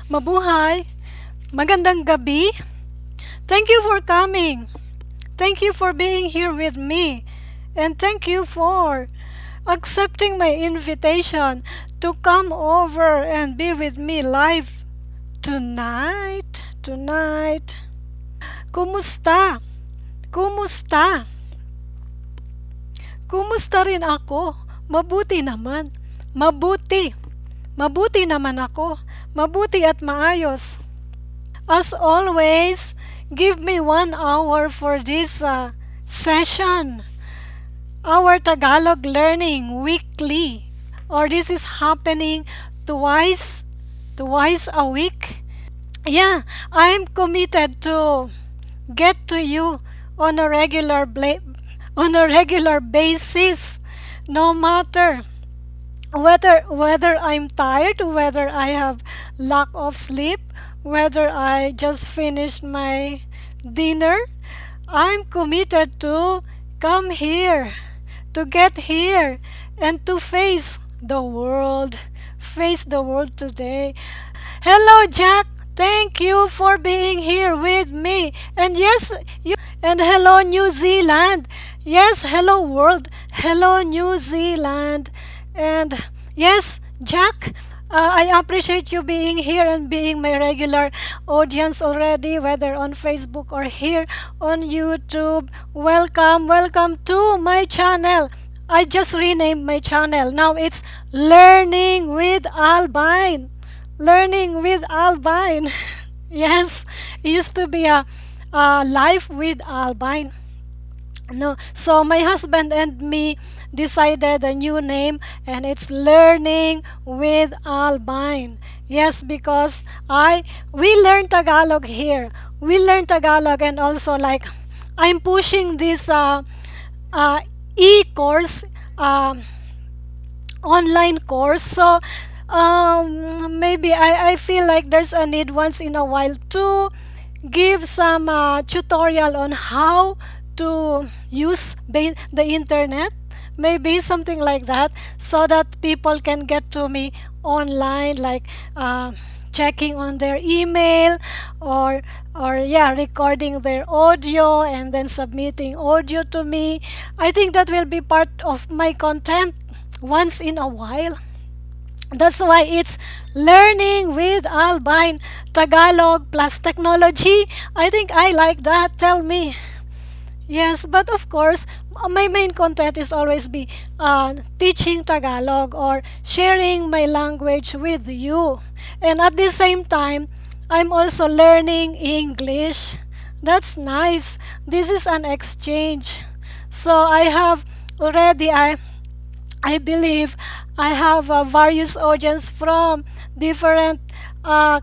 Mabuhay! Magandang gabi! Thank you for coming! Thank you for being here with me! And thank you for accepting my invitation to come over and be with me live tonight. Kumusta? Kumusta? Kumusta rin ako? Mabuti naman. Mabuti. Mabuti naman ako. Mabuti at maayos. As always, give me 1 hour for this session. Our Tagalog learning weekly. Or this is happening twice a week. Yeah, I'm committed to get to you on a regular basis, no matter whether I'm tired, whether I have lack of sleep, whether I just finished my dinner. I'm committed to come here, to get here, and to face the world today. Hello, Jack. Thank you for being here with me. And yes, and hello, New Zealand. Yes, hello, world. Hello, New Zealand. And yes, Jack, I appreciate you being here and being my regular audience already, whether on Facebook or here on YouTube. Welcome to my channel. I just renamed my channel. Now it's Learning with Albine. Learning with Albine. Yes, it used to be a Life with Albine. No, so my husband and me decided a new name, and it's Learning with Albine. Yes, because we learn Tagalog here. We learn Tagalog, and also like I'm pushing this e-course, online course. So maybe I feel like there's a need once in a while to give some tutorial on how to use the internet, maybe something like that, so that people can get to me online, like checking on their email, or yeah, recording their audio and then submitting audio to me. I think that will be part of my content once in a while. That's why it's Learning with Albine, Tagalog plus technology. I think I like that. Tell me. Yes, but of course, my main content is always be teaching Tagalog or sharing my language with you. And at the same time, I'm also learning English. That's nice. This is an exchange. So I have already, I believe I have various audience from different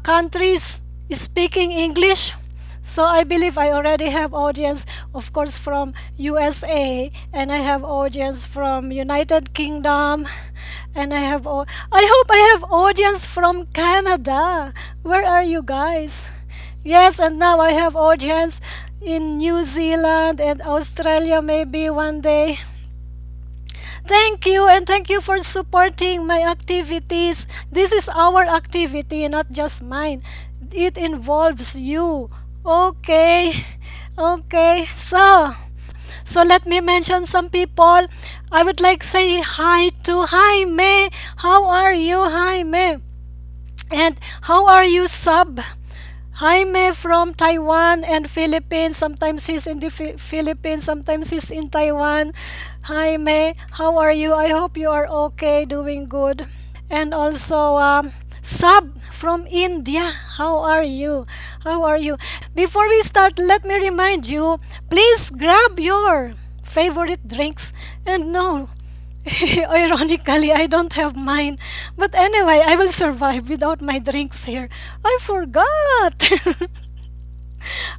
countries speaking English. So I believe I already have audience, of course, from USA, and I have audience from United Kingdom, and I hope I have audience from Canada. Where are you guys? Yes, and now I have audience in New Zealand and Australia, maybe one day. Thank you, and thank you for supporting my activities. This is our activity, not just mine. It involves you. Okay. So let me mention some people. I would like to say hi to Jaime. How are you, Jaime? And how are you, Sub? Jaime from Taiwan and Philippines. Sometimes he's in the Philippines, sometimes he's in Taiwan. Jaime, how are you? I hope you are okay, doing good. And also Sub from India. How are you? Before we start, let me remind you, please grab your favorite drinks. And no, ironically, I don't have mine. But anyway, I will survive without my drinks here. I forgot.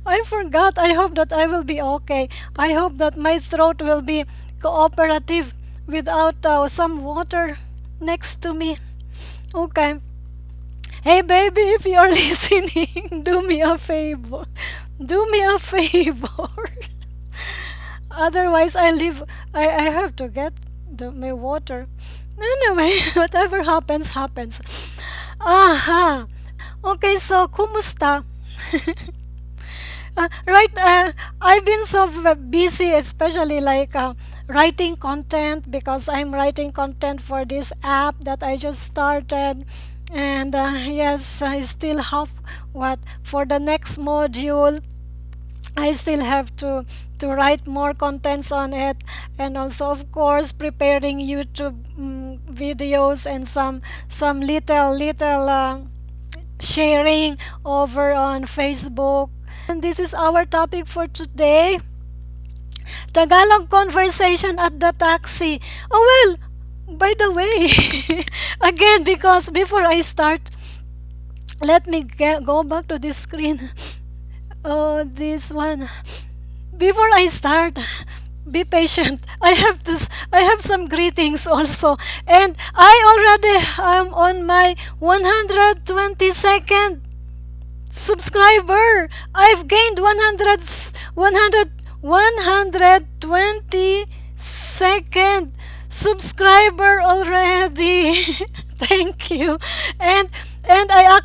I forgot. I hope that I will be okay. I hope that my throat will be cooperative without some water next to me. Okay. Hey baby, if you're listening, do me a favor. Do me a favor. Otherwise, I have to get my water. Anyway, whatever happens, happens. Aha! Okay, so kumusta? Right, I've been so busy, especially like writing content, because I'm writing content for this app that I just started. And yes, I still have what for the next module. I still have to write more contents on it, and also of course preparing YouTube videos, and some little sharing over on Facebook. And this is our topic for today: Tagalog conversation at the taxi. Oh well, by the way, again, because before I start, let me go back to this screen. Oh, this one. Before I start, be patient. I have some greetings also, and I already am on my 122nd subscriber. I've gained 122nd subscriber already. Thank you. and and I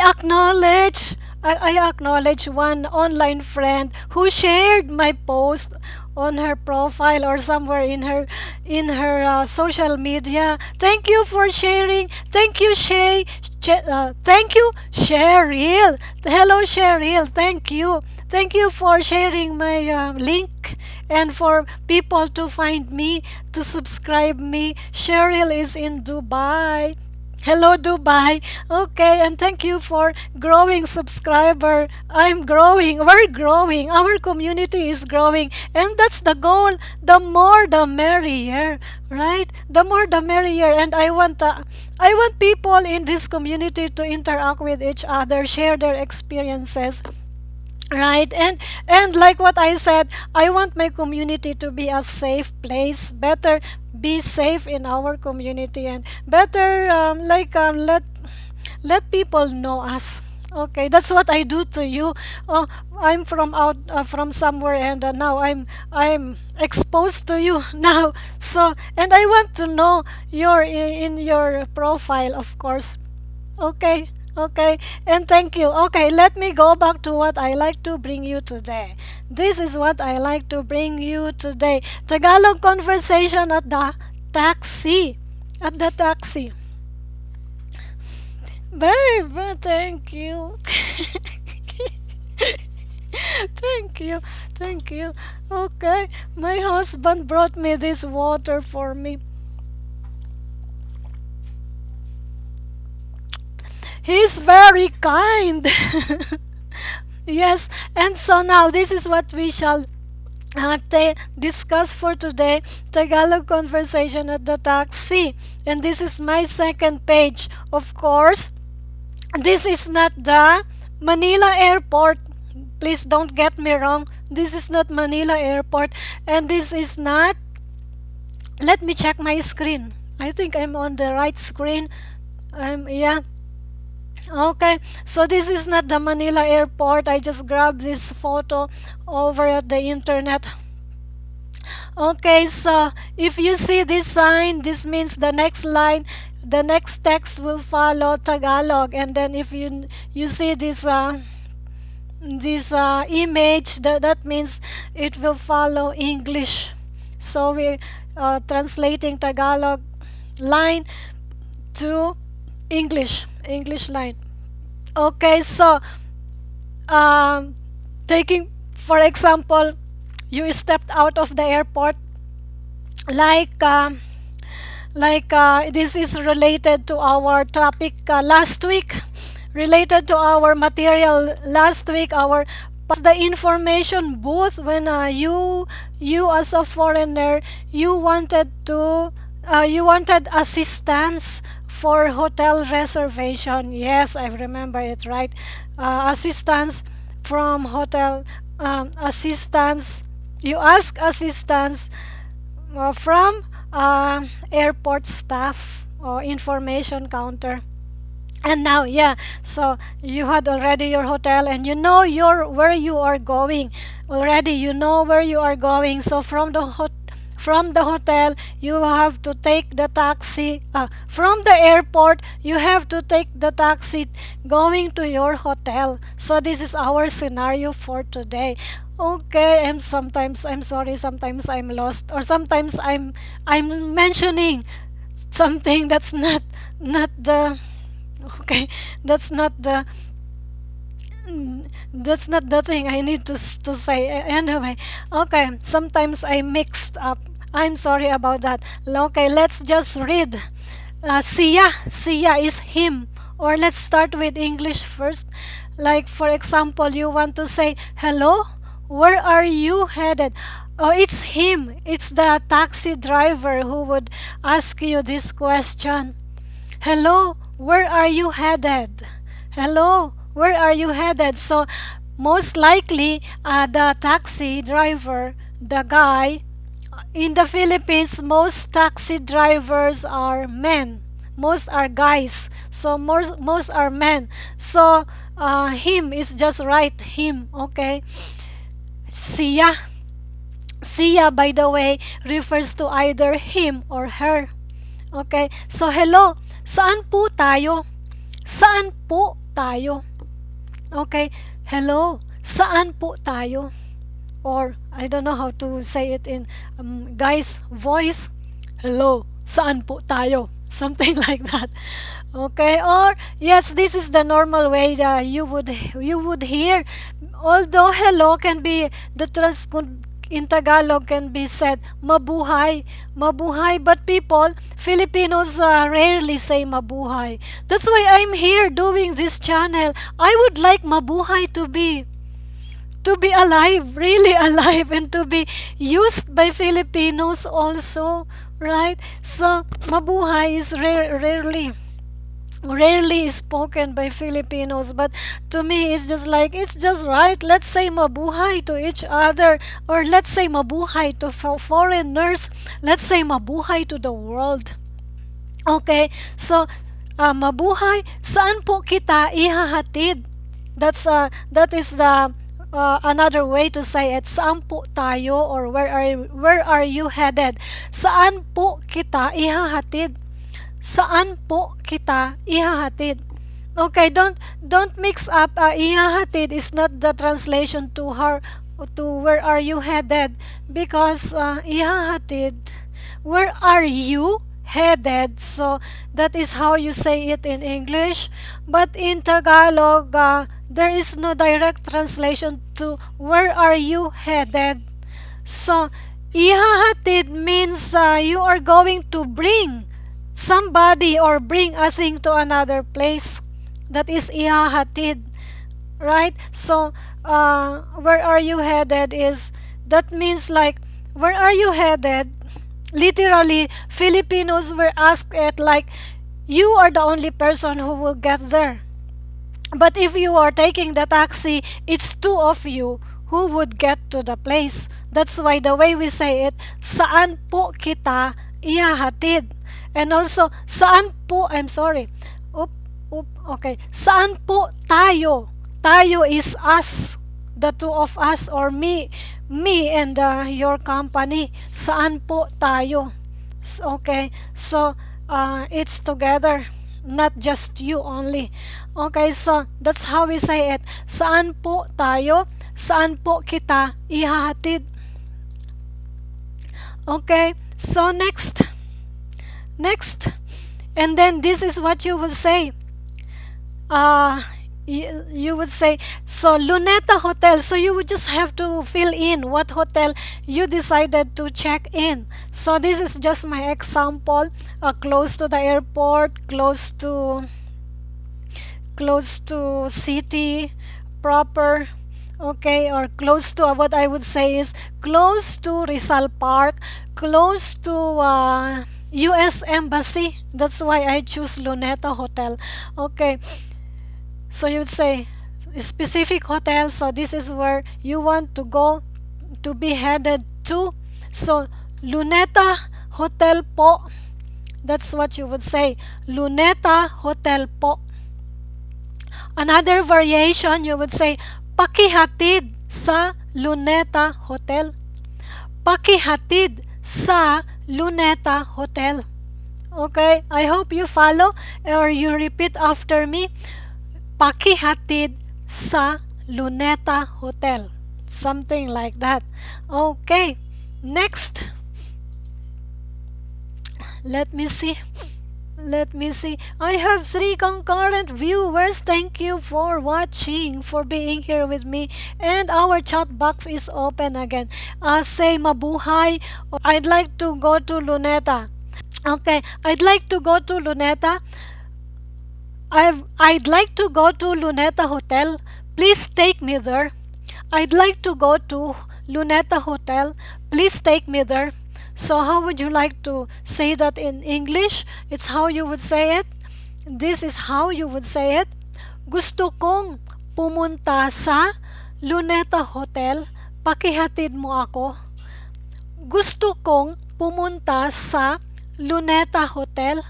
acknowledge I acknowledge one online friend who shared my post on her profile or somewhere in her social media. Thank you for sharing. Thank you, thank you, Cheryl. Hello, Cheryl. Thank you. Thank you for sharing my link, and for people to find me, to subscribe me. Cheryl is in Dubai. Hello, Dubai. Okay, and thank you for growing subscriber. I'm growing. We're growing. Our community is growing, and that's the goal. The more, the merrier, right? The more, the merrier. And I want people in this community to interact with each other, share their experiences, right? And like what I said, I want my community to be a safe place. Better be safe in our community, and better let people know us. Okay, that's what I do to you. Oh, I'm from out from somewhere, and now I'm exposed to you now. So, and I want to know your in your profile, of course. Okay, okay, and thank you. Okay, let me go back to what I like to bring you today. This is what I like to bring you today: Tagalog conversation at the taxi. At the taxi. Babe, thank you. Thank you, thank you. Okay, my husband brought me this water for me. He's very kind. Yes, and so now this is what we shall discuss for today: Tagalog conversation at the taxi. And this is my second page. Of course, this is not the Manila airport. Please don't get me wrong. This is not Manila airport, and this is not. Let me check my screen. I think I'm on the right screen. Yeah. Okay, so this is not the Manila airport. I just grabbed this photo over at the internet. Okay, so if you see this sign, this means the next line, the next text will follow Tagalog. And then if you see this image, that means it will follow English. So we translating Tagalog line to English line. Okay, so taking for example, you stepped out of the airport, like this is related to our topic last week, related to our material last week. Our the information booth when you as a foreigner, you wanted assistance for hotel reservation. Yes, I remember it, right? Assistance from hotel, assistance. You ask assistance from airport staff or information counter. And now, yeah, so you had already your hotel, and you know where you are going already. You know where you are going. So from the From the hotel, you have to take the taxi. From the airport, you have to take the taxi going to your hotel. So this is our scenario for today. Okay, and sometimes I'm sorry, sometimes I'm lost, or sometimes I'm mentioning something that's not the okay, that's not the that's not the thing I need to say. Anyway, okay, sometimes I mixed up. I'm sorry about that. Okay, let's just read. Siyá. Siyá is him. Or let's start with English first. Like, for example, you want to say, hello, where are you headed? Oh, it's him. It's the taxi driver who would ask you this question. Hello, where are you headed? Hello, where are you headed? So, most likely, the taxi driver, the guy, in the Philippines, most taxi drivers are men. Most are guys. So, most are men. So, him is just right. Him, okay? Siyá. Siyá, by the way, refers to either him or her. Okay? So, hello. Saan po tayo? Saan po tayo? Okay? Hello. Saan po tayo? Or, I don't know how to say it in guy's voice. Hello. Saan po tayo? Something like that. Okay? Or, yes, this is the normal way that you would hear. Although hello can be, in Tagalog can be said, Mabuhay, Mabuhay. But people, Filipinos rarely say Mabuhay. That's why I'm here doing this channel. I would like Mabuhay to be alive, really alive, and to be used by Filipinos also, right? So, Mabuhay is rarely spoken by Filipinos, but to me it's just like, it's just right. Let's say Mabuhay to each other, or let's say Mabuhay to foreigners. Let's say Mabuhay to the world. Okay, so Mabuhay, saan po kita ihahatid? That is the another way to say it. Saan po tayo, or where are you headed? Saan po kita ihahatid? Saan po kita ihahatid? Okay, don't mix up. Ihahatid is not the translation to where are you headed, because ihahatid, where are you headed? So that is how you say it in English. But in Tagalog, there is no direct translation to where are you headed. So ihahatid means you are going to bring somebody or bring a thing to another place. That is ihahatid, right? So where are you headed is, that means like, where are you headed? Literally, Filipinos were asked it like, you are the only person who will get there. But if you are taking the taxi, it's two of you who would get to the place. That's why the way we say it, saan po kita ihahatid? And also, saan po, I'm sorry. Okay. Saan po tayo? Tayo is us. The two of us, or me and your company. Saan po tayo? Okay. So, it's together. Not just you only. Okay, so that's how we say it. Saan po tayo? Saan po kita ihahatid? Okay, so next. And then this is what you would say. You would say, so Luneta Hotel. So you would just have to fill in what hotel you decided to check in. So this is just my example. Close to the airport, close to city proper. Okay, or close to, what I would say is close to Rizal Park, close to US Embassy. That's why I choose Luneta Hotel. Okay, so you would say specific hotel. So this is where you want to go, to be headed to. So Luneta Hotel po. That's what you would say. Luneta Hotel po. Another variation, you would say pakihatíd sa Luneta Hotel. Pakihatid sa Luneta Hotel. Okay, I hope you follow or you repeat after me. Pakihatid sa Luneta Hotel. Something like that. Okay, next. Let me see. Let me see. I have 3 concurrent viewers. Thank you for watching, for being here with me. And our chat box is open again. Say Mabuhay, or I'd like to go to Luneta. Okay, I'd like to go to Luneta. I'd like to go to Luneta Hotel. Please take me there. I'd like to go to Luneta Hotel. Please take me there. So how would you like to say that in English? It's how you would say it. This is how you would say it. Gusto kong pumunta sa Luneta Hotel. Pakihatid mo ako. Gusto kong pumunta sa Luneta Hotel.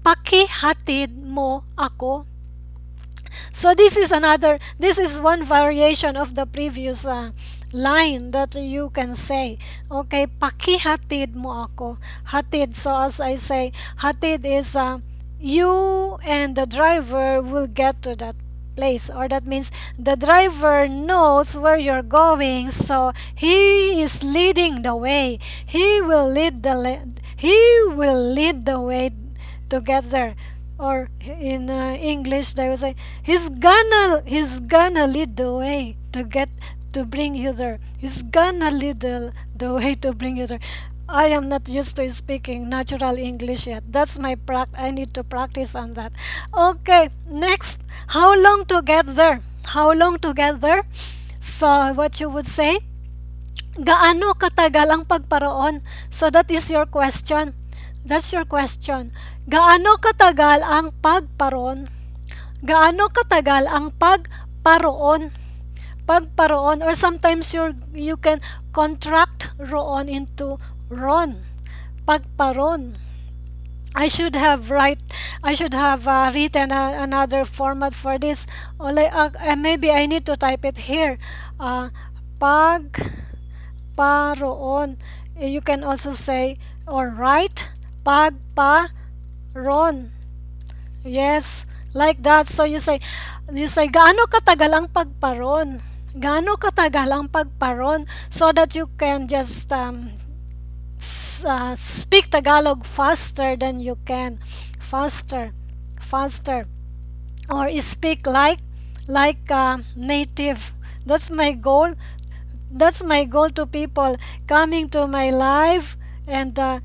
Pakihatid mo ako. So this is one variation of the previous line that you can say. Okay, pakihatid mo ako. Hatid, so as I say, hatid is you and the driver will get to that place, or that means the driver knows where you're going, so he is leading the way. He will lead the way to get there. Or in English they will say he's gonna lead the way to bring you there. He's gonna lead the way to bring you there. I am not used to speaking natural English yet. That's my I need to practice on that. Okay, next. How long to get there? How long to get there? So what you would say? Gaano katagal ang pagparoon? So that is your question. That's your question. Gaano katagal ang pagparoon? Gaano katagal ang pagparoon? Pagparoon, or sometimes you can contract roon into ron. Pagparoon. I should have written another format for this. Maybe I need to type it here. Pagparoon. You can also say or write pagparoon. Yes, like that. So you say gaano katagal ang pagparoon? Gaano katagal ang pagparoon, so that you can just speak Tagalog faster than you can. Faster, or speak like native. That's my goal. That's my goal to people coming to my live and to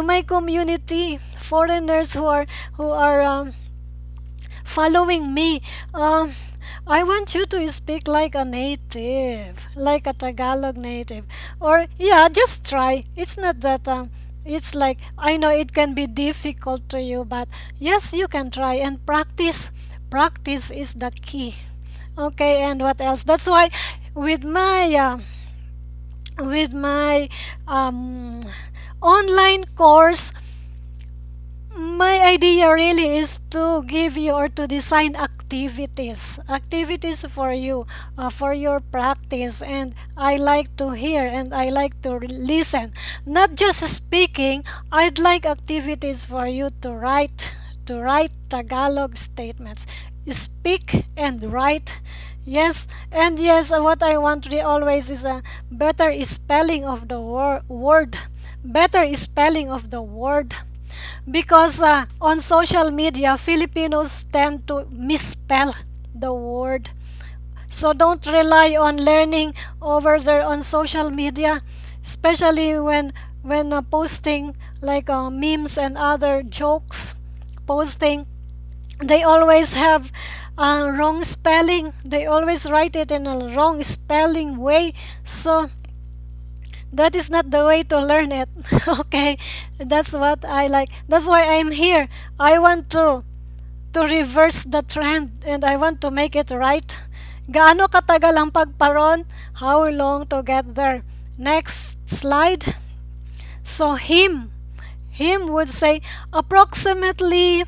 my community, foreigners who are following me. I want you to speak like a native, like a Tagalog native. Or yeah, just try. It's not that it's like, I know it can be difficult to you, but yes, you can try and practice. Practice is the key. Okay, and what else? That's why with my online course, my idea really is to give you or to design activities for you, for your practice. And I like to hear and I like to listen, not just speaking. I'd like activities for you to write Tagalog statements, speak and write. Yes, and yes, what I want always is a better spelling of the word. Better spelling of the word. Because on social media, Filipinos tend to misspell the word. So don't rely on learning over there on social media, especially when posting like memes and other jokes. Posting, they always have wrong spelling. They always write it in a wrong spelling way. So that is not the way to learn it. Okay, that's what I like. That's why I'm here. I want to reverse the trend and I want to make it right. Gaano katagal ang pagparoon? How long to get there? Next slide. So him would say approximately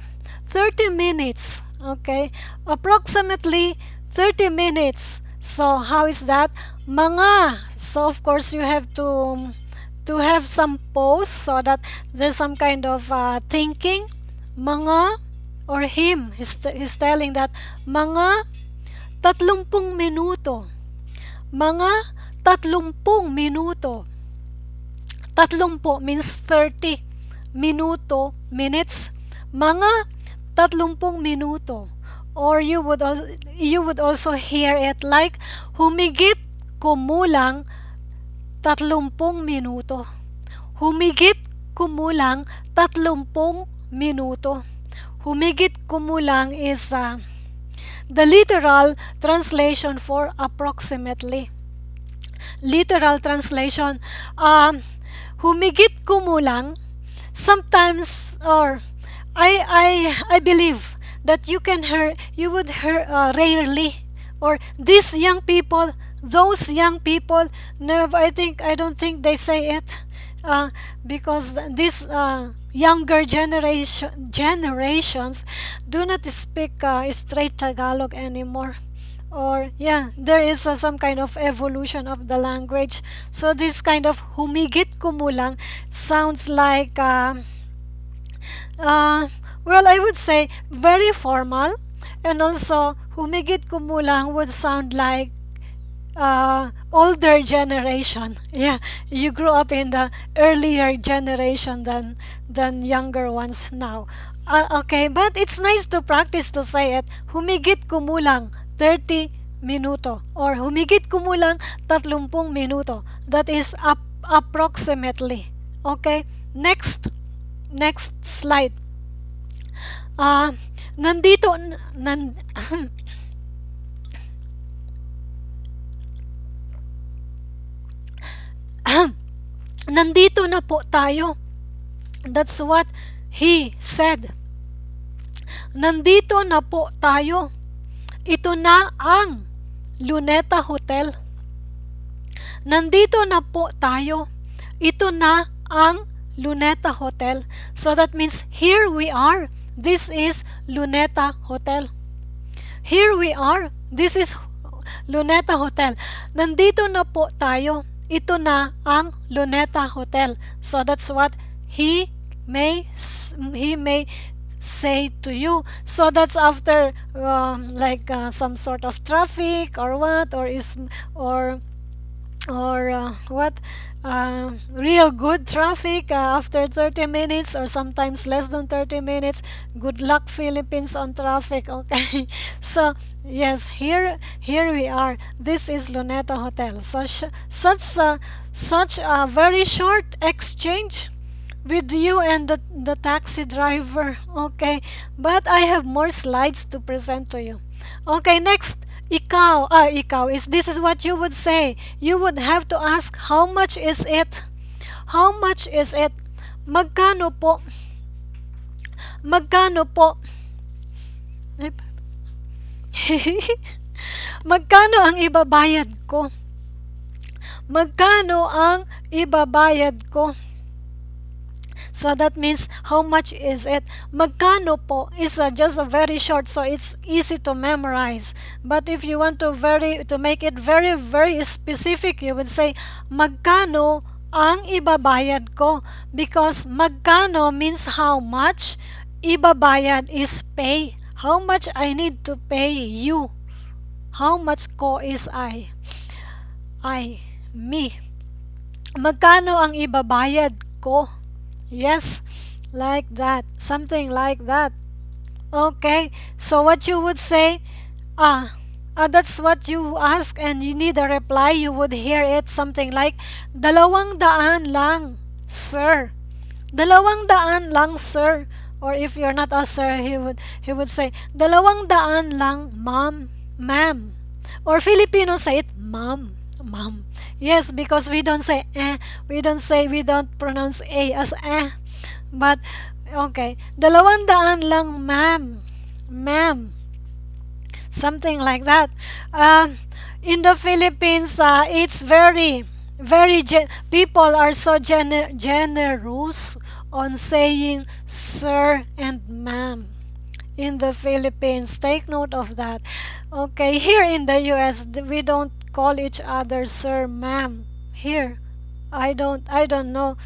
30 minutes. Okay, approximately 30 minutes. So how is that? Mga. So of course you have to to have some pause so that there's some kind of thinking. Mga, or him, he's telling that mga 30 minuto. Mga 30 minuto. 30 means 30. Minuto, minutes. Mga 30 minuto. Or you would also hear it like humigit-kumulang 30 minuto. Humigit-kumulang 30 minuto. Humigit-kumulang is the literal translation for approximately. Literal translation. Humigit-kumulang, sometimes, or I believe that you would hear rarely, or these young people, those young people, never, I don't think they say it, because this younger generations do not speak straight Tagalog anymore. Or yeah, there is some kind of evolution of the language. So this kind of humigit-kumulang sounds like well, I would say very formal, and also humigit-kumulang would sound like older generation. Yeah, you grew up in the earlier generation than younger ones now. Okay, but it's nice to practice to say it. Humigit-kumulang 30 minuto, or humigit-kumulang 30 minuto. That is approximately. Okay, next slide. Nandito nandito na po tayo. That's what he said. Nandito na po tayo. Ito na ang Luneta Hotel. Nandito na po tayo. Ito na ang Luneta Hotel. So that means here we are. This is Luneta Hotel. Here we are. This is Luneta Hotel. Nandito na po tayo. Ito na ang Luneta Hotel. So that's what he may say to you. So that's after some sort of traffic or what, or what, real good traffic after 30 minutes, or sometimes less than 30 minutes. Good luck, Philippines, on traffic. Okay. So yes, here we are. This is Luneta Hotel. So such a very short exchange with you and the taxi driver. Okay, but I have more slides to present to you. Okay, next. Ikaw. This is what you would say. You would have to ask, how much is it? How much is it? Magkano po? Magkano po? Magkano ang ibabayad ko? Magkano ang ibabayad ko? So that means, how much is it? Magkano po is just a very short, so it's easy to memorize. But if you want to make it very, very specific, you would say, magkano ang ibabayad ko? Because magkano means how much, ibabayad is pay. How much I need to pay you. How much ko is I, me. Magkano ang ibabayad ko? Yes, like that. Something like that. Okay, so what you would say, that's what you ask and you need a reply. You would hear it something like, 200 lang, sir. 200 lang, sir. Or if you're not a sir, he would say, 200 lang, ma'am. Or Filipino say it, ma'am. Yes, because we don't say we don't pronounce a as but okay, 200 lang, ma'am, something like that. In the Philippines, it's very people are so generous on saying sir and ma'am. In the Philippines, take note of that. Okay, here in the US, we don't call each other sir, ma'am. Here I don't know.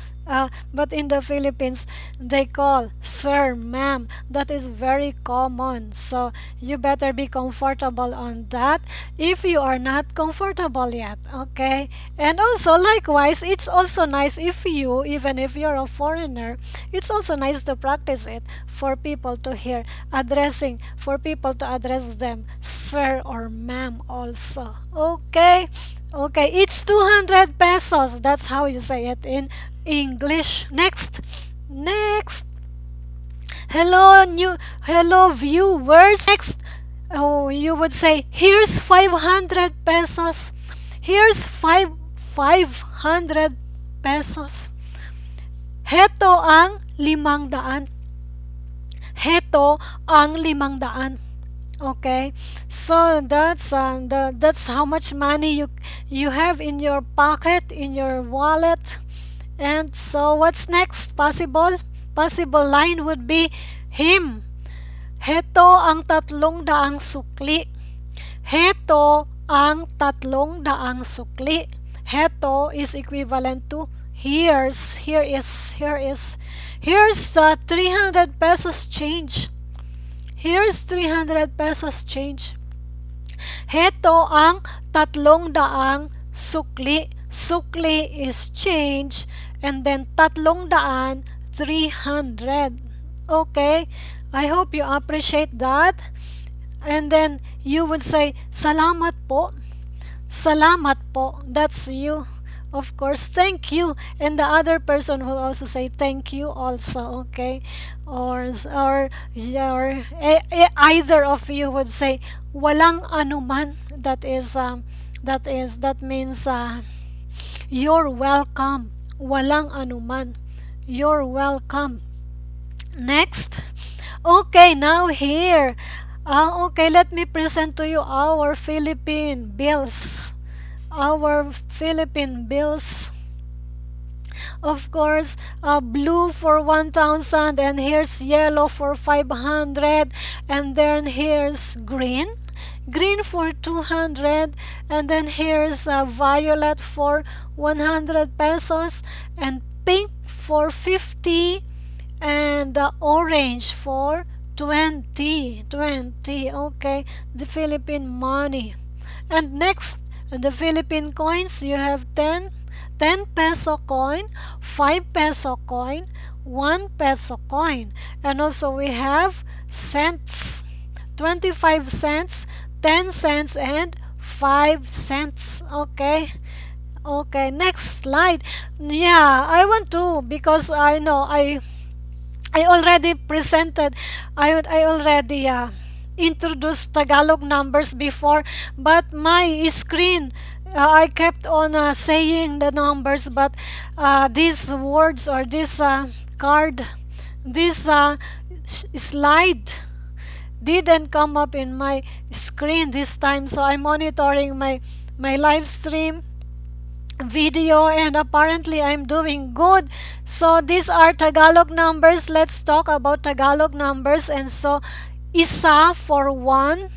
But in the Philippines, they call sir, ma'am. That is very common. So you better be comfortable on that if you are not comfortable yet. Okay. And also, likewise, it's also nice if you, even if you're a foreigner, it's also nice to practice it for people to hear addressing, for people to address them sir or ma'am also. Okay. Okay, it's 200 pesos. That's how you say it in English. Next. Next. Hello viewers. Next. Oh, you would say here's 500 pesos. Here's 500 pesos. Heto ang 500. Heto ang 500. Okay, so that's how much money you have in your pocket, in your wallet. And so what's next? Possible line would be him. Heto ang daang sukli. Heto ang daang sukli. Heto is equivalent to here's. Here's the 300 pesos change. Here's 300 pesos change. Heto ang daang sukli. Sukli is change. And then daan, 300. Okay? I hope you appreciate that. And then you would say, Salamat po. Salamat po. That's you. Of course, thank you. And the other person will also say thank you also, okay? Either of you would say walang anuman. That means you're welcome. Walang anuman. You're welcome. Next. Okay, now here. Okay, let me present to you our Philippine bills. Our Philippine bills. Of course, blue for 1,000, and here's yellow for 500, and then here's green. Green for 200, and then here's violet for 100 pesos, and pink for 50, and orange for 20. Okay, the Philippine money. And next, the Philippine coins, you have 10 peso coin, 5 peso coin, 1 peso coin. And also we have cents, 25 cents, 10 cents, and 5 cents. Okay. Okay, next slide. Yeah, I want to, because I know I already presented, I already introduced Tagalog numbers before, but my screen, I kept on saying the numbers, but these words, or this card, this slide didn't come up in my screen this time. So I'm monitoring my live stream video, and apparently I'm doing good. So these are Tagalog numbers. Let's talk about Tagalog numbers. And so isa for 1,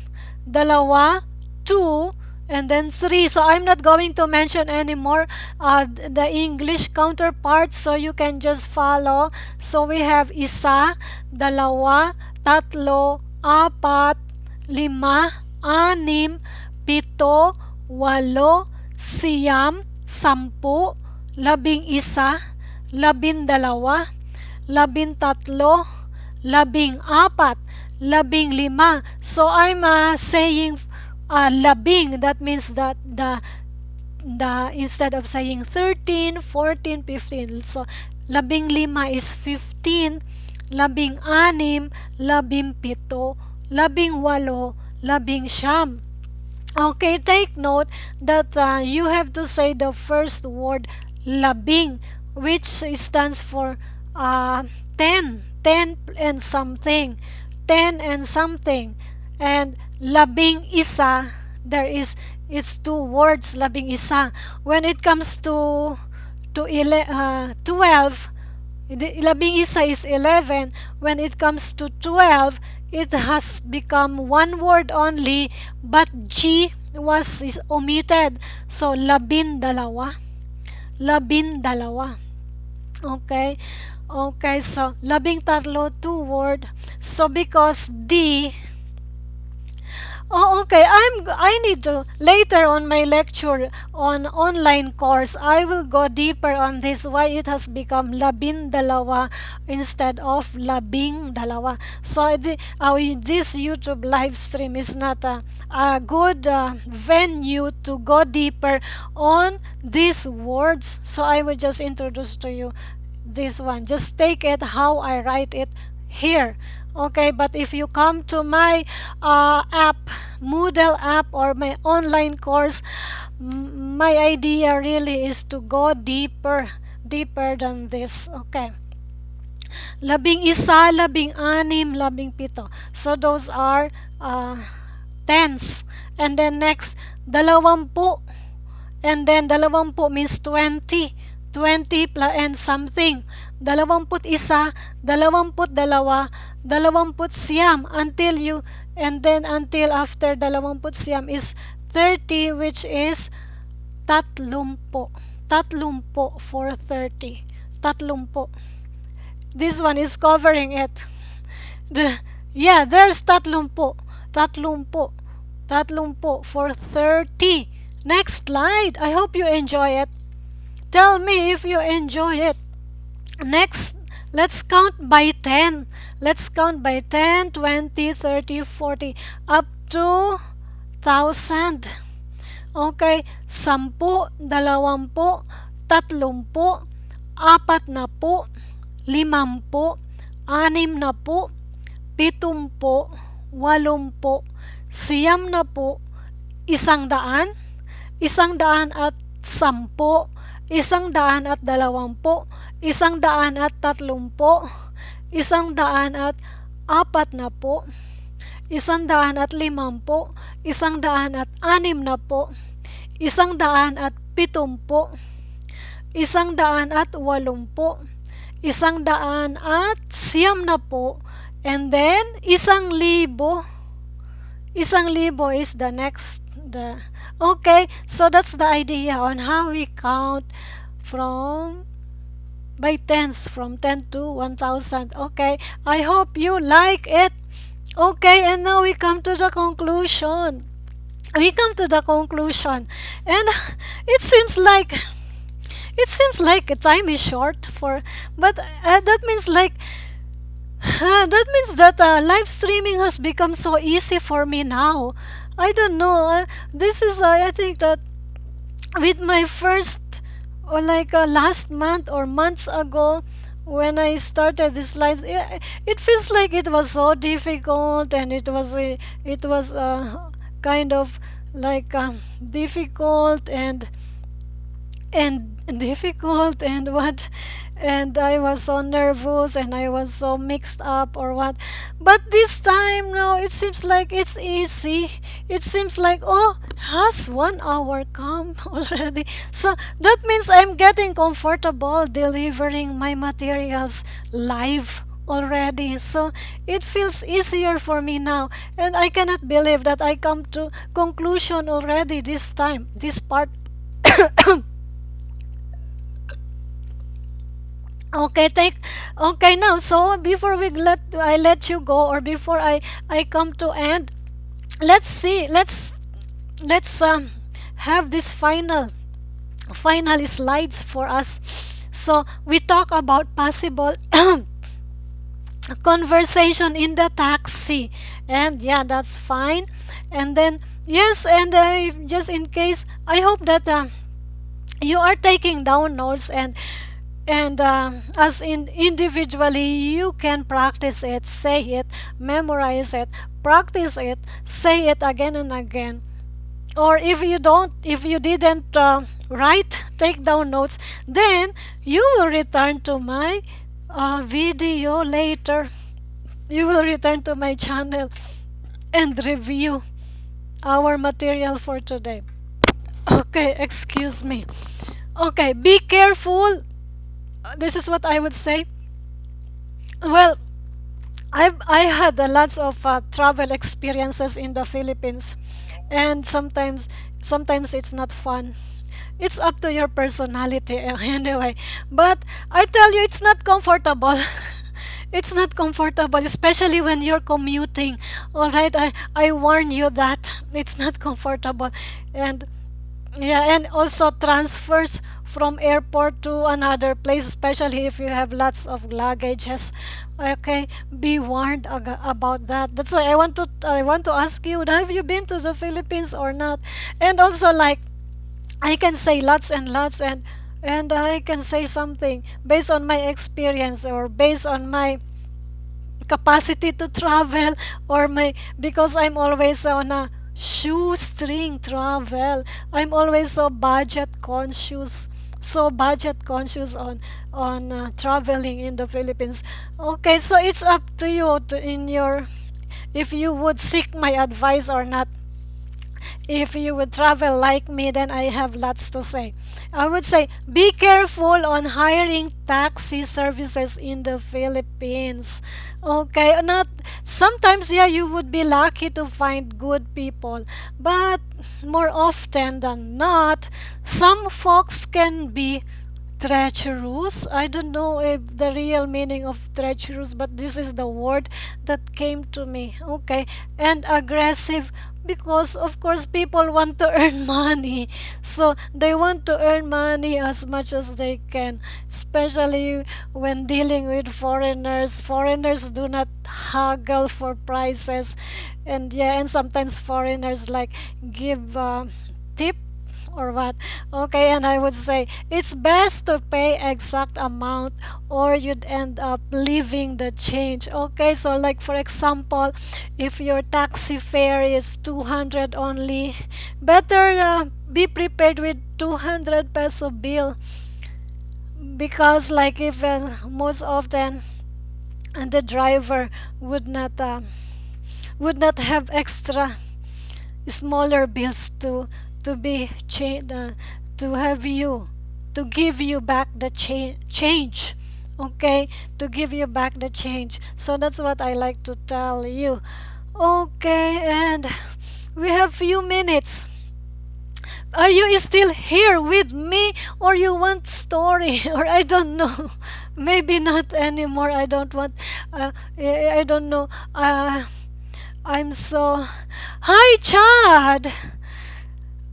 dalawa, 2, and then 3. So I'm not going to mention anymore the English counterparts, so you can just follow. So we have isa, dalawa, tatlo, apat, lima, anim, pito, walo, siyam, sampu, 11, 12, 13, 14, 15. So I'm saying labing. That means that the instead of saying 13, 14, 15. So 15 is 15, 16, 17, 18, 19. Okay, take note that you have to say the first word labing, which stands for 10 and something, 10 and something. And labing isa, it's 2 words, labing isa. When it comes to 12, labing isa is 11. When it comes to 12, it has become 1 word only, but G is omitted. So labindalawa, labindalawa. Okay? Okay, so labing tatlo, two word. So because D. Oh, okay. I need to later on my lecture on online course. I will go deeper on this. Why it has become labindalawa instead of labing dalawa. So this YouTube live stream is not a good venue to go deeper on these words. So I will just introduce to you this one. Just take it how I write it here. Okay, but if you come to my app, Moodle app, or my online course, my idea really is to go deeper than this. Okay. Labing isa, labing anim, labing pito. So those are tens. And then next, dalawampu. And then dalawampu means 20. 20 and something. Dalawamput isa, dalawamput dalawa, dalawamput siyam until you, and then until after dalawamput siyam is 30, which is tatlumpo. Tatlumpo for 30. Tatlumpo. This one is covering it. Yeah, there's tatlumpo. Tatlumpo. Tatlumpo for 30. Next slide. I hope you enjoy it. Tell me if you enjoy it. Next, let's count by 10. Let's count by 10, 20, 30, 40, up to 1,000. Okay, 10, 20, 30, 40, 50, 60, 70, 80, 90, 100, 100 at 10, 100 at 20, 100 at 30, 100 at 40, 100 at 50, 100 at 60, 100 at 70, 100 at 80, 100 at 90, and then 1,000. 1,000 is the next. Okay, so that's the idea on how we count from by tens, from 10 to 1,000. Okay, I hope you like it. Okay, and now we come to the conclusion. We come to the conclusion, and it seems like time is short for, but that means that live streaming has become so easy for me now. I don't know. This is I think that with my first, or last month or months ago, when I started this live, it feels like it was so difficult, and it was kind of difficult and difficult and what, and I was so nervous and I was so mixed up or what. But this time now it seems like it's easy. It seems like, oh, has 1 hour come already? So that means I'm getting comfortable delivering my materials live already. So it feels easier for me now, and I cannot believe that I come to conclusion already this time, this part. Okay, okay now. So before I let you go, or before I come to end, let's see. Let's have this final slides for us. So we talk about possible conversation in the taxi, and yeah, that's fine. And then yes, and just in case, I hope that you are taking down notes, and as in individually you can practice it, say it, memorize it, practice it, say it again and again. Or if you didn't take down notes, then you will return to my video later. You will return to my channel and review our material for today. Okay, excuse me. Okay, be careful. This is what I would say. Well, I had lots of travel experiences in the Philippines, and sometimes it's not fun. it's up to your personality anyway. But I tell you, it's not comfortable. It's not comfortable, especially when you're commuting. All right, I warn you that it's not comfortable. And yeah, and also transfers from airport to another place, especially if you have lots of luggages. Okay, be warned about that. That's why I want to ask you, have you been to the Philippines or not? And also, like, I can say lots and lots, and I can say something based on my experience or based on my capacity to travel, or my, because I'm always on a shoestring travel. I'm always so budget conscious, on traveling in the Philippines. Okay, so it's up to you to, in your, if you would seek my advice or not. If you would travel like me, then I have lots to say. I would say be careful on hiring taxi services in the Philippines. Okay, not sometimes, yeah, you would be lucky to find good people, but more often than not, some folks can be treacherous. I don't know if the real meaning of treacherous, but this is the word that came to me. Okay, and aggressive, because of course people want to earn money, so they want to earn money as much as they can, especially when dealing with foreigners. Foreigners do not haggle for prices, and yeah, and sometimes foreigners like give tip or what. Okay, and I would say it's best to pay exact amount, or you'd end up leaving the change. Okay, so like for example, if your taxi fare is 200 only, better be prepared with 200 peso bill, because like if most often the driver would not have extra smaller bills to be to have you, to give you back the change. Okay, to give you back the change. So that's what I like to tell you. Okay, and we have few minutes. Are you still here with me, or you want story? Or I don't know. Maybe not anymore. I don't want. I don't know. I'm so. Hi, Chad.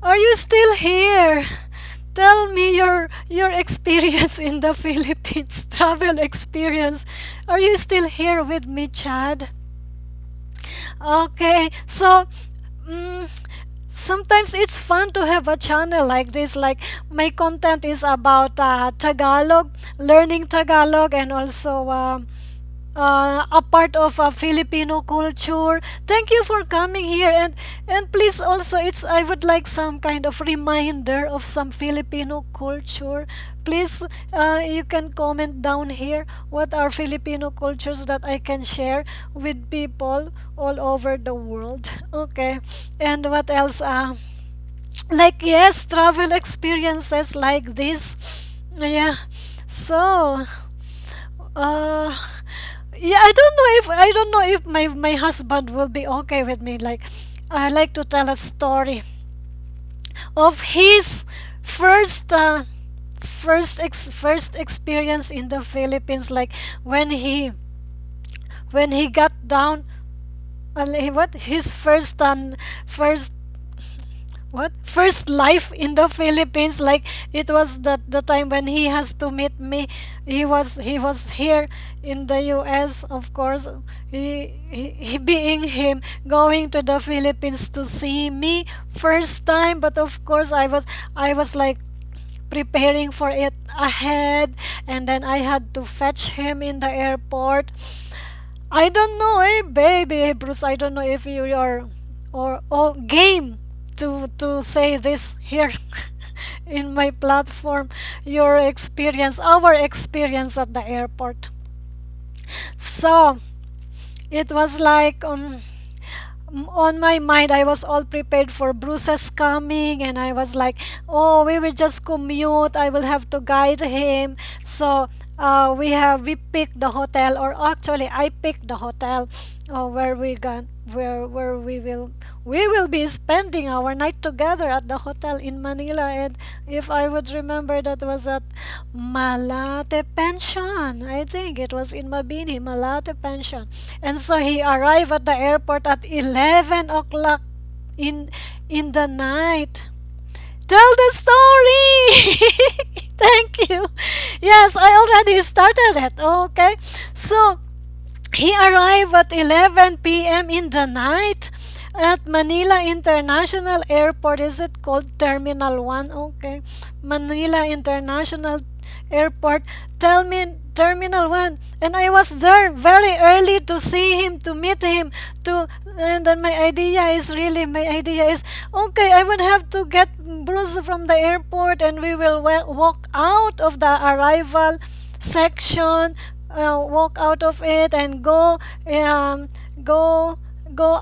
Are you still here? Tell me your experience in the Philippines, travel experience. Are you still here with me, Chad? Okay, so mm, sometimes it's fun to have a channel like this. Like my content is about Tagalog, learning Tagalog, and also a part of a Filipino culture. Thank you for coming here, and please also, it's, I would like some kind of reminder of some Filipino culture. Please, you can comment down here what are Filipino cultures that I can share with people all over the world. Okay, and what else? Like, yes, travel experiences like this. Yeah. So uh yeah, I don't know if my husband will be okay with me. Like, I like to tell a story of his first first experience in the Philippines, like when he got down, what his first what first life in the Philippines. Like, it was the time when he has to meet me. He was here in the US, of course. He being him, going to the Philippines to see me first time. But of course, I was like preparing for it ahead, and then I had to fetch him in the airport. I don't know, baby Bruce, I don't know if you are or game to say this here in my platform, your experience, our experience at the airport. So it was like, on my mind, I was all prepared for Bruce's coming, and I was like, oh, we will just commute, I will have to guide him. So we picked the hotel, or actually I picked the hotel where we will we will be spending our night together at the hotel in Manila. And if I would remember, that was at Malate Pension. I think it was in Mabini, Malate Pension. And so he arrived at the airport at 11 o'clock in the night. Tell the story. Thank you. Yes, I already started it. Okay. So he arrived at 11 p.m. in the night at Manila International Airport. Is it called Terminal 1? Okay. Manila International Airport. Tell me Terminal 1. And I was there very early to see him, to meet him, and then my idea is, okay, I would have to get Bruce from the airport, and we will walk out of the arrival section, walk out of it, and go go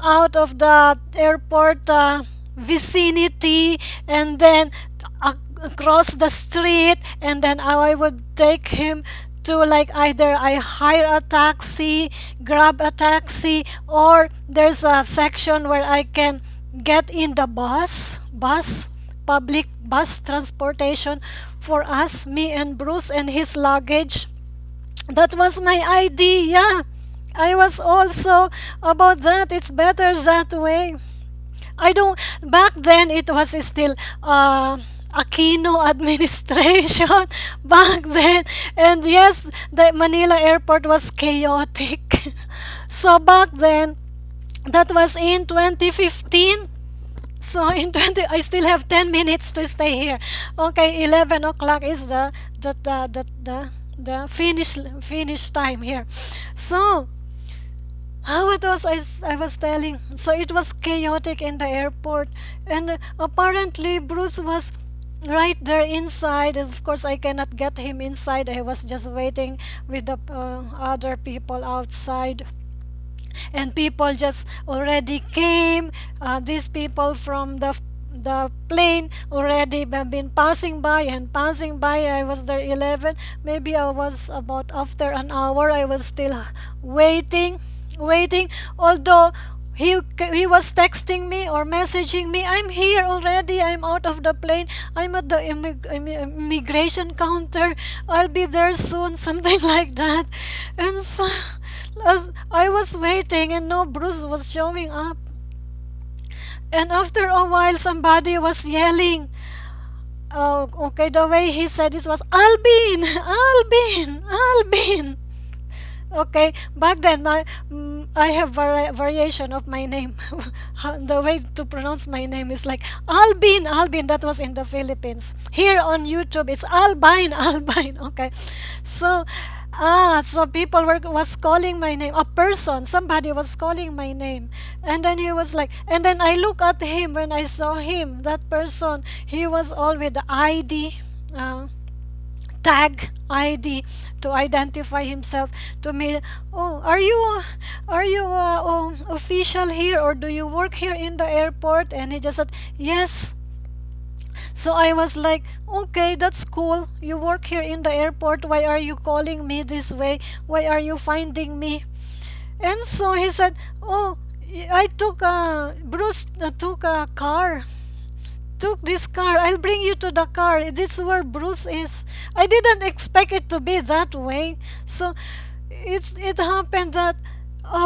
out of the airport vicinity, and then across the street, and then I would take him to, like, either I hire a taxi, grab a taxi, or there's a section where I can get in the public bus transportation for us, me and Bruce and his luggage. That was my idea. I was also about that. It's better that way. I don't. Back then, it was still Aquino administration back then, and yes, the Manila airport was chaotic. So back then, that was in 2015. So in 20, I still have 10 minutes to stay here. Okay, 11 o'clock is the finish time here. So how it was, I was telling. So it was chaotic in the airport, and apparently Bruce was right there inside. Of course, I cannot get him inside. I was just waiting with the other people outside, and people just already came. These people from the plane already have been passing by and passing by. I was there 11. Maybe I was about after an hour. I was still waiting. Although he was texting me or messaging me, I'm here already, I'm out of the plane, I'm at the immigration counter, I'll be there soon, something like that. And so as I was waiting, and no Bruce was showing up. And after a while, somebody was yelling. Oh, okay, the way he said it was Albin, Albin, Albin. Okay, back then I have variation of my name. The way to pronounce my name is like Albin, Albin. That was in the Philippines. Here on YouTube, it's Albine, Albine. Okay, so so people was calling my name. A person, somebody was calling my name, and then he was like, and then I look at him. When I saw him, that person, he was all with the ID. Tag ID to identify himself to me. Oh, are you official here, or do you work here in the airport? And he just said yes. So I was like, okay, that's cool. You work here in the airport. Why are you calling me this way? Why are you finding me? And so he said, oh, I took Bruce took a car. Took this car. I'll bring you to the car. This is where Bruce is. I didn't expect it to be that way. So it happened that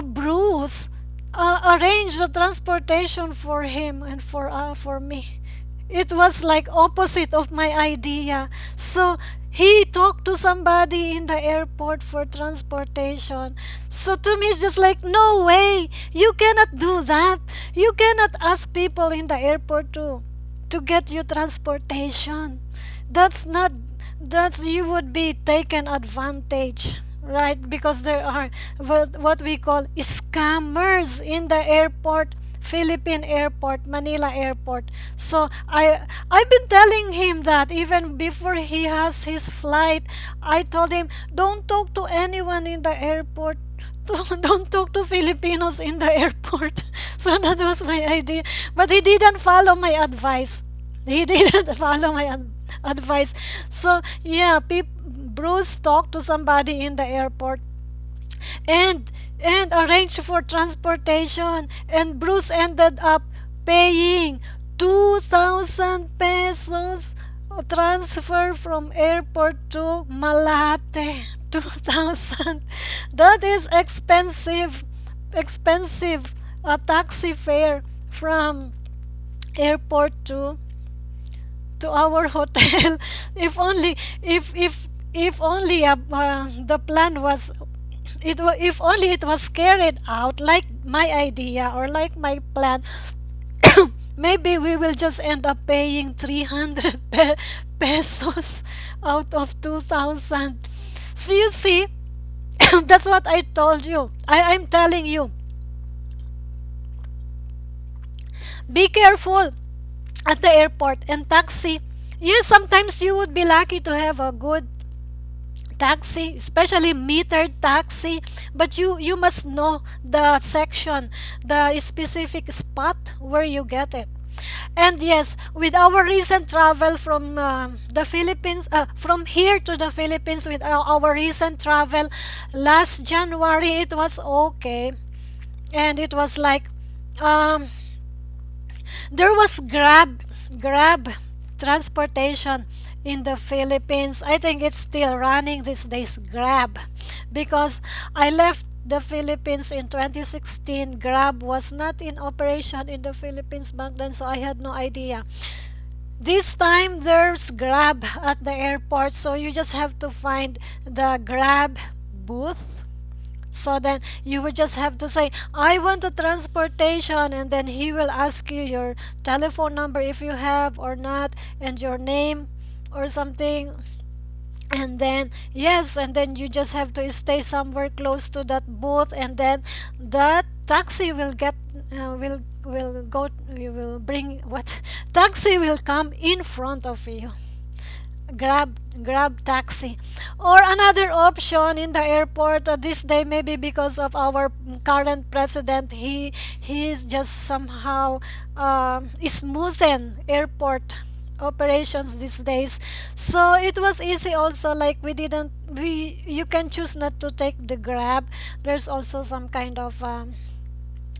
Bruce arranged the transportation for him and for me. It was like opposite of my idea. So he talked to somebody in the airport for transportation. So to me, it's just like, no way. You cannot do that. You cannot ask people in the airport to get you transportation. That's not, that's, you would be taken advantage, right? Because there are what we call scammers in the airport, Philippine airport, Manila airport. So I've been telling him that even before he has his flight. I told him, don't talk to anyone in the airport. Don't talk to Filipinos in the airport. So that was my idea. But he didn't follow my advice. He didn't follow my advice. So yeah, Bruce talked to somebody in the airport and arranged for transportation. And Bruce ended up paying 2,000 pesos transfer from airport to Malate. 2,000. That is expensive taxi fare from airport to our hotel. If only, if only the plan was, if only it was carried out like my idea or like my plan, maybe we will just end up paying 300 pesos out of 2,000. So you see, that's what I told you. I'm telling you, be careful at the airport and taxi. Yes, sometimes you would be lucky to have a good taxi, especially metered taxi, but you must know the section, the specific spot where you get it. And yes, with our recent travel from the Philippines, from here to the Philippines, with our recent travel last January, it was okay. And it was like, um, there was Grab transportation in the Philippines. I think it's still running these days, Grab, because I left the Philippines in 2016. Grab was not in operation in the Philippines back then, so I had no idea. This time there's Grab at the airport, so you just have to find the Grab booth. So then you would just have to say, I want a transportation, and then he will ask you your telephone number if you have or not, and your name or something. And then yes, and then you just have to stay somewhere close to that booth, and then that taxi will get will go, you will bring what taxi will come in front of you. Grab taxi. Or another option in the airport this day, maybe because of our current president, he is just somehow smoothen airport operations these days, so it was easy also. Like we didn't we you can choose not to take the Grab. There's also some kind of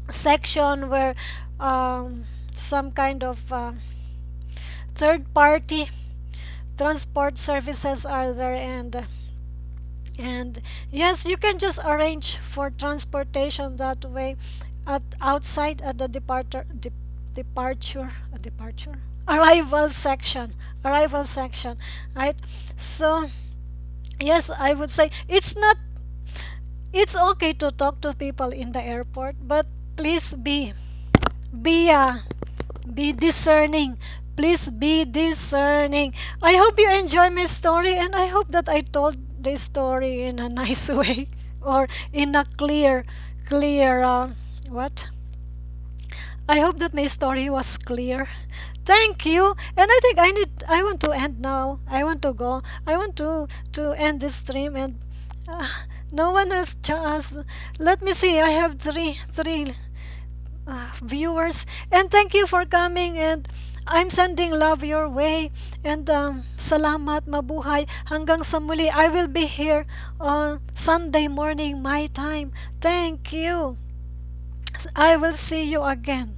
section where some kind of third party transport services are there, and yes, you can just arrange for transportation that way at outside at the departure arrival section, right? So yes, I would say it's not, it's okay to talk to people in the airport, but please be uh, be discerning. Please be discerning. I hope you enjoy my story, and I hope that I told this story in a nice way, or in a clear what I hope that my story was clear. Thank you. And I think I want to end now. I want to go. I want to end this stream, and uh, no one has chance. Let me see. I have three viewers, and thank you for coming, and I'm sending love your way, and salamat, mabuhay. Hanggang sa muli. I will be here on Sunday morning my time. Thank you. I will see you again.